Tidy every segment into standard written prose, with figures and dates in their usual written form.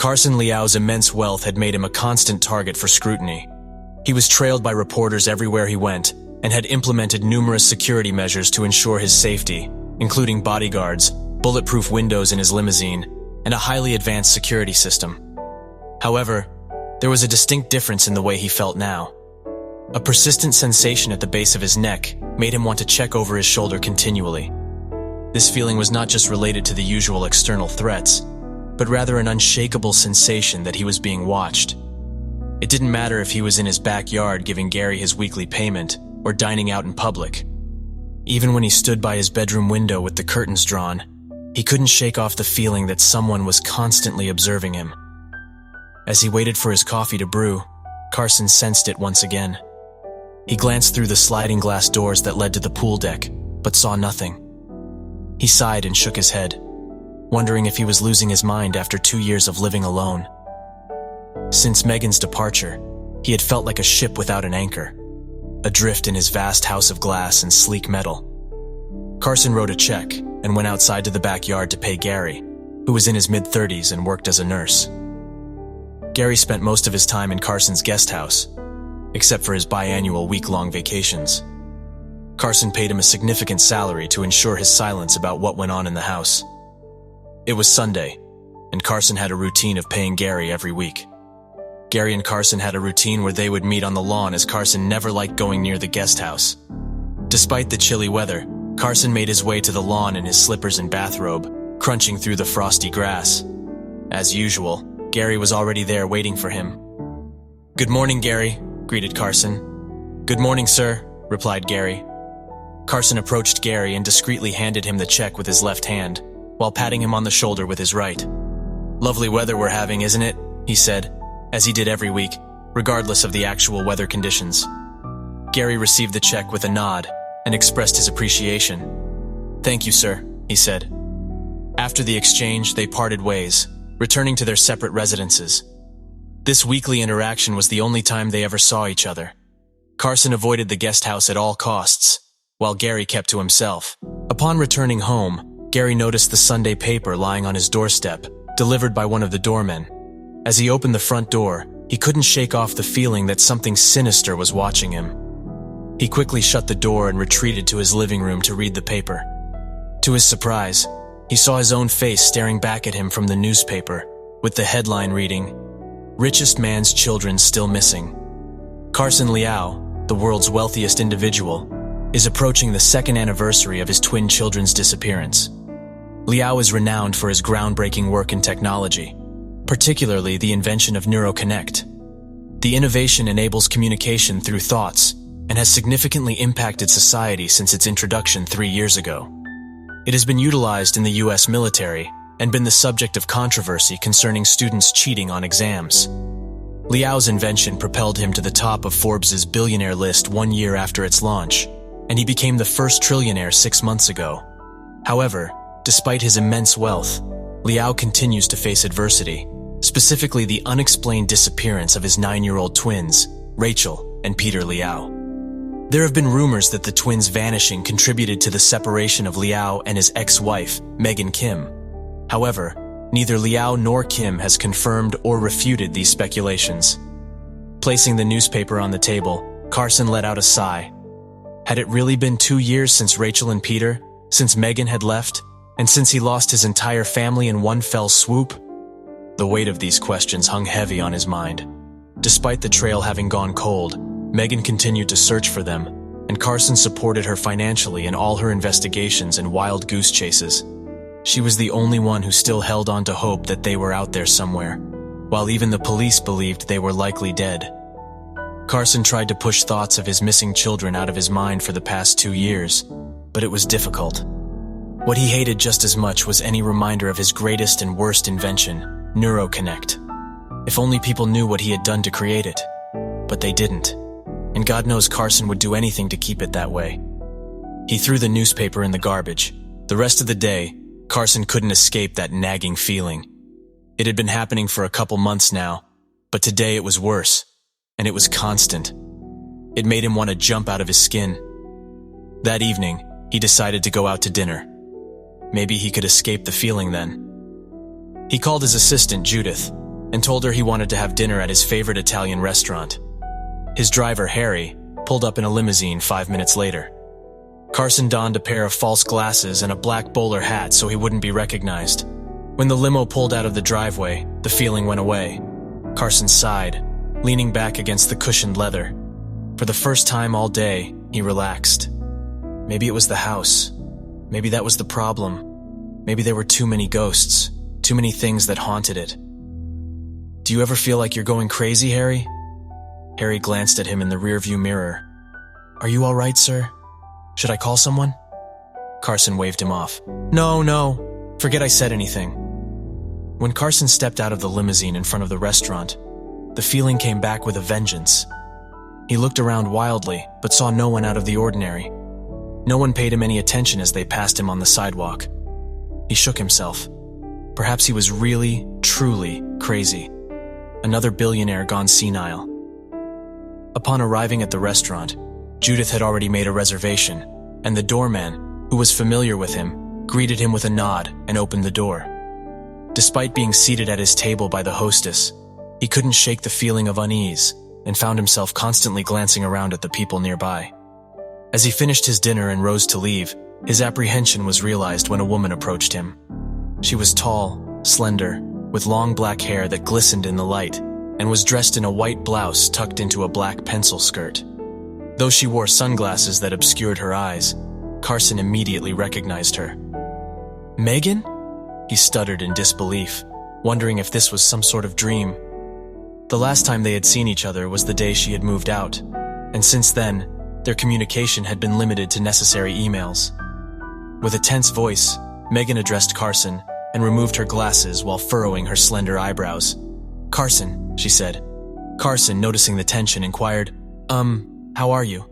Carson Liao's immense wealth had made him a constant target for scrutiny. He was trailed by reporters everywhere he went and had implemented numerous security measures to ensure his safety, including bodyguards, bulletproof windows in his limousine, and a highly advanced security system. However, there was a distinct difference in the way he felt now. A persistent sensation at the base of his neck made him want to check over his shoulder continually. This feeling was not just related to the usual external threats, but rather an unshakable sensation that he was being watched. It didn't matter if he was in his backyard giving Gary his weekly payment or dining out in public. Even when he stood by his bedroom window with the curtains drawn, he couldn't shake off the feeling that someone was constantly observing him. As he waited for his coffee to brew, Carson sensed it once again. He glanced through the sliding glass doors that led to the pool deck, but saw nothing. He sighed and shook his head, wondering if he was losing his mind after 2 years of living alone. Since Meghan's departure, he had felt like a ship without an anchor, adrift in his vast house of glass and sleek metal. Carson wrote a check and went outside to the backyard to pay Gary, who was in his mid-30s and worked as a nurse. Gary spent most of his time in Carson's guest house, except for his biannual week-long vacations. Carson paid him a significant salary to ensure his silence about what went on in the house. It was Sunday, and Carson had a routine of paying Gary every week. Gary and Carson had a routine where they would meet on the lawn, as Carson never liked going near the guest house. Despite the chilly weather, Carson made his way to the lawn in his slippers and bathrobe, crunching through the frosty grass. As usual, Gary was already there waiting for him. "Good morning, Gary," greeted Carson. "Good morning, sir," replied Gary. Carson approached Gary and discreetly handed him the check with his left hand, while patting him on the shoulder with his right. "Lovely weather we're having, isn't it?" he said, as he did every week, regardless of the actual weather conditions. Gary received the check with a nod and expressed his appreciation. "Thank you, sir," he said. After the exchange, they parted ways, returning to their separate residences. This weekly interaction was the only time they ever saw each other. Carson avoided the guest house at all costs, while Gary kept to himself. Upon returning home, Gary noticed the Sunday paper lying on his doorstep, delivered by one of the doormen. As he opened the front door, he couldn't shake off the feeling that something sinister was watching him. He quickly shut the door and retreated to his living room to read the paper. To his surprise, he saw his own face staring back at him from the newspaper, with the headline reading, "Richest man's children still missing." Carson Liao, the world's wealthiest individual, is approaching the second anniversary of his twin children's disappearance. Liao is renowned for his groundbreaking work in technology, particularly the invention of NeuroConnect. The innovation enables communication through thoughts and has significantly impacted society since its introduction 3 years ago. It has been utilized in the US military and been the subject of controversy concerning students cheating on exams. Liao's invention propelled him to the top of Forbes' billionaire list 1 year after its launch, and he became the first trillionaire 6 months ago. However, despite his immense wealth, Liao continues to face adversity, specifically the unexplained disappearance of his 9-year-old twins, Rachel and Peter Liao. There have been rumors that the twins' vanishing contributed to the separation of Liao and his ex-wife, Meghan Kim. However, neither Liao nor Kim has confirmed or refuted these speculations. Placing the newspaper on the table, Carson let out a sigh. Had it really been 2 years since Rachel and Peter, since Meghan had left, and since he lost his entire family in one fell swoop? The weight of these questions hung heavy on his mind. Despite the trail having gone cold, Meghan continued to search for them, and Carson supported her financially in all her investigations and wild goose chases. She was the only one who still held on to hope that they were out there somewhere, while even the police believed they were likely dead. Carson tried to push thoughts of his missing children out of his mind for the past 2 years, but it was difficult. What he hated just as much was any reminder of his greatest and worst invention, NeuroConnect. If only people knew what he had done to create it. But they didn't. And God knows Carson would do anything to keep it that way. He threw the newspaper in the garbage. The rest of the day, Carson couldn't escape that nagging feeling. It had been happening for a couple months now, but today it was worse, and it was constant. It made him want to jump out of his skin. That evening, he decided to go out to dinner. Maybe he could escape the feeling then. He called his assistant, Judith, and told her he wanted to have dinner at his favorite Italian restaurant. His driver, Harry, pulled up in a limousine 5 minutes later. Carson donned a pair of false glasses and a black bowler hat so he wouldn't be recognized. When the limo pulled out of the driveway, the feeling went away. Carson sighed, leaning back against the cushioned leather. For the first time all day, he relaxed. Maybe it was the house. Maybe that was the problem. Maybe there were too many ghosts, too many things that haunted it. Do you ever feel like you're going crazy, Harry? Harry glanced at him in the rearview mirror. Are you all right, sir? Should I call someone? Carson waved him off. No. Forget I said anything. When Carson stepped out of the limousine in front of the restaurant, the feeling came back with a vengeance. He looked around wildly, but saw no one out of the ordinary. No one paid him any attention as they passed him on the sidewalk. He shook himself. Perhaps he was really, truly crazy. Another billionaire gone senile. Upon arriving at the restaurant, Judith had already made a reservation, and the doorman, who was familiar with him, greeted him with a nod and opened the door. Despite being seated at his table by the hostess, he couldn't shake the feeling of unease and found himself constantly glancing around at the people nearby. As he finished his dinner and rose to leave, his apprehension was realized when a woman approached him. She was tall, slender, with long black hair that glistened in the light, and was dressed in a white blouse tucked into a black pencil skirt. Though she wore sunglasses that obscured her eyes, Carson immediately recognized her. Meghan? He stuttered in disbelief, wondering if this was some sort of dream. The last time they had seen each other was the day she had moved out, and since then, their communication had been limited to necessary emails. With a tense voice, Meghan addressed Carson and removed her glasses while furrowing her slender eyebrows. Carson, she said. Carson, noticing the tension, inquired, how are you?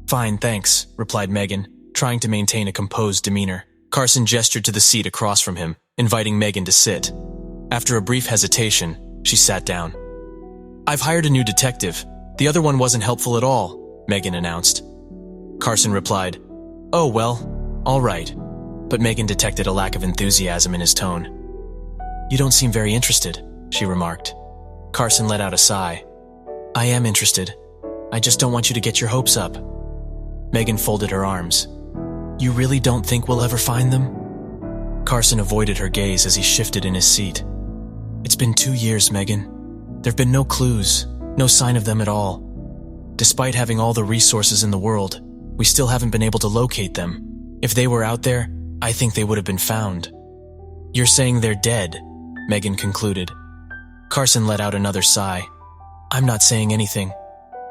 Fine, thanks, replied Meghan, trying to maintain a composed demeanor. Carson gestured to the seat across from him, inviting Meghan to sit. After a brief hesitation, she sat down. I've hired a new detective. The other one wasn't helpful at all, Meghan announced. Carson replied, Oh, well, all right. But Meghan detected a lack of enthusiasm in his tone. You don't seem very interested, she remarked. Carson let out a sigh. I am interested. I just don't want you to get your hopes up. Meghan folded her arms. You really don't think we'll ever find them? Carson avoided her gaze as he shifted in his seat. It's been 2 years, Meghan. There've been no clues, no sign of them at all. Despite having all the resources in the world, we still haven't been able to locate them. If they were out there, I think they would have been found. You're saying they're dead, Meghan concluded. Carson let out another sigh. I'm not saying anything.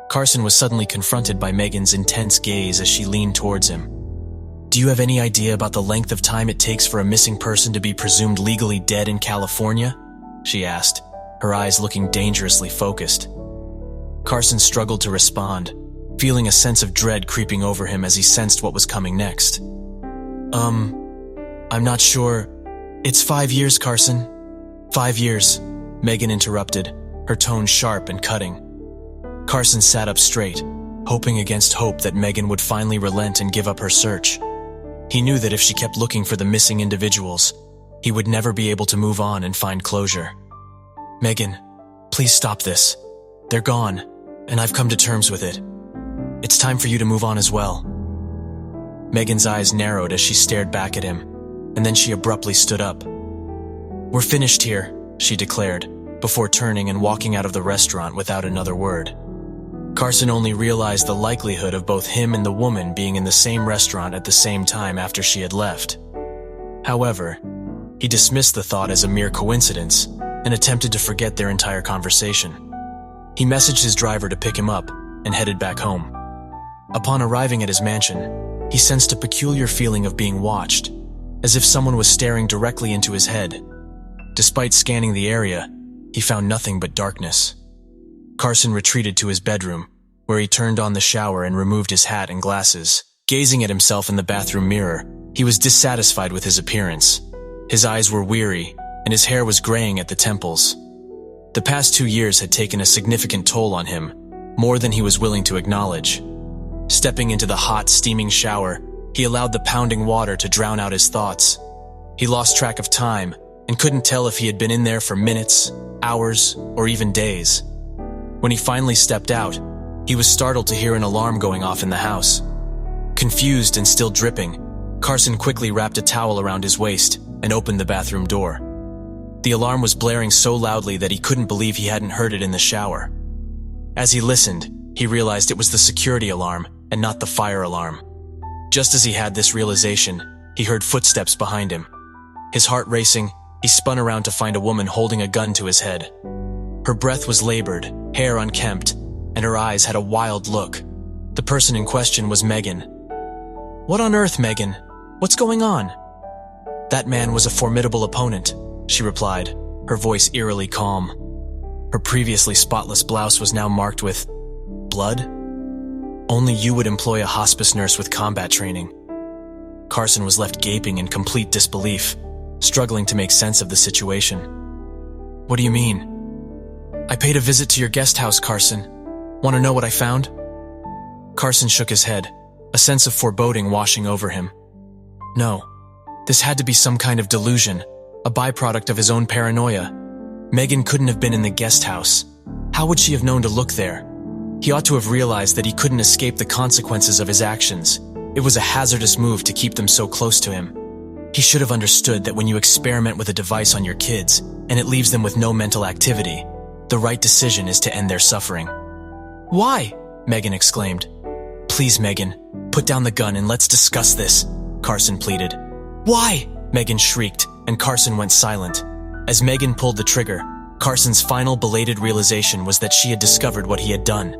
Carson was suddenly confronted by Meghan's intense gaze as she leaned towards him. Do you have any idea about the length of time it takes for a missing person to be presumed legally dead in California? She asked, her eyes looking dangerously focused. Carson struggled to respond, feeling a sense of dread creeping over him as he sensed what was coming next. I'm not sure. It's 5 years, Carson. 5 years, Meghan interrupted, her tone sharp and cutting. Carson sat up straight, hoping against hope that Meghan would finally relent and give up her search. He knew that if she kept looking for the missing individuals, he would never be able to move on and find closure. Meghan, please stop this. They're gone, and I've come to terms with it. It's time for you to move on as well. Meghan's eyes narrowed as she stared back at him, and then she abruptly stood up. We're finished here, she declared, before turning and walking out of the restaurant without another word. Carson only realized the likelihood of both him and the woman being in the same restaurant at the same time after she had left. However, he dismissed the thought as a mere coincidence and attempted to forget their entire conversation. He messaged his driver to pick him up and headed back home. Upon arriving at his mansion, he sensed a peculiar feeling of being watched, as if someone was staring directly into his head. Despite scanning the area, he found nothing but darkness. Carson retreated to his bedroom, where he turned on the shower and removed his hat and glasses. Gazing at himself in the bathroom mirror, he was dissatisfied with his appearance. His eyes were weary, and his hair was graying at the temples. The past 2 years had taken a significant toll on him, more than he was willing to acknowledge. Stepping into the hot, steaming shower, he allowed the pounding water to drown out his thoughts. He lost track of time, and couldn't tell if he had been in there for minutes, hours, or even days. When he finally stepped out, he was startled to hear an alarm going off in the house. Confused and still dripping, Carson quickly wrapped a towel around his waist and opened the bathroom door. The alarm was blaring so loudly that he couldn't believe he hadn't heard it in the shower. As he listened, he realized it was the security alarm and not the fire alarm. Just as he had this realization, he heard footsteps behind him. His heart racing, he spun around to find a woman holding a gun to his head. Her breath was labored, hair unkempt, and her eyes had a wild look. The person in question was Meghan. "What on earth, Meghan? What's going on?" "That man was a formidable opponent," she replied, her voice eerily calm. Her previously spotless blouse was now marked with blood. "Only you would employ a hospice nurse with combat training." Carson was left gaping in complete disbelief, struggling to make sense of the situation. "What do you mean?" "I paid a visit to your guest house, Carson. Want to know what I found?" Carson shook his head, a sense of foreboding washing over him. No, this had to be some kind of delusion, a byproduct of his own paranoia. Meghan couldn't have been in the guest house. How would she have known to look there? He ought to have realized that he couldn't escape the consequences of his actions. It was a hazardous move to keep them so close to him. He should have understood that when you experiment with a device on your kids, and it leaves them with no mental activity, the right decision is to end their suffering. "Why?" Meghan exclaimed. "Please, Meghan, put down the gun and let's discuss this," Carson pleaded. "Why?" Meghan shrieked, and Carson went silent. As Meghan pulled the trigger, Carson's final belated realization was that she had discovered what he had done.